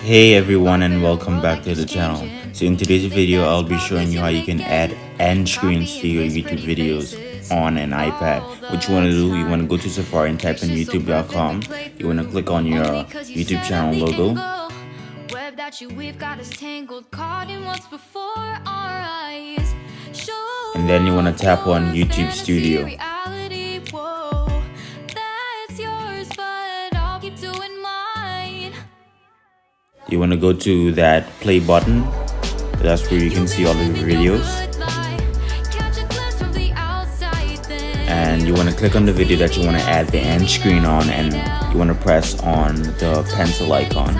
Hey everyone and welcome back to the channel. So in today's video I'll be showing you how you can add end screens to your YouTube videos on an iPad. What you want to do, you want to go to Safari and type in youtube.com. You want to click on your YouTube channel logo. And then you want to tap on YouTube Studio. You want to go to that play button. That's where you can see all of your videos. And you want to click on the video that you want to add the end screen on, and you want to press on the pencil icon.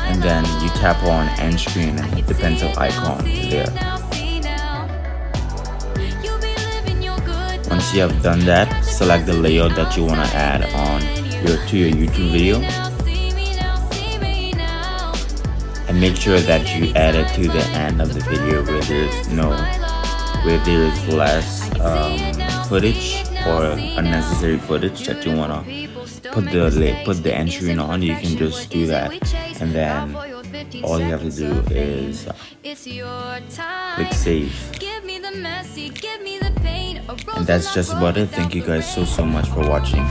And then you tap on end screen and hit the pencil icon there. Once you have done that, select the layout that you want to add on to your YouTube video. And make sure that you add it to the end of the video where there's less footage or unnecessary footage that you wanna put the end screen on. You can just do that, and then all you have to do is click save. And that's just about it. Thank you guys so much for watching.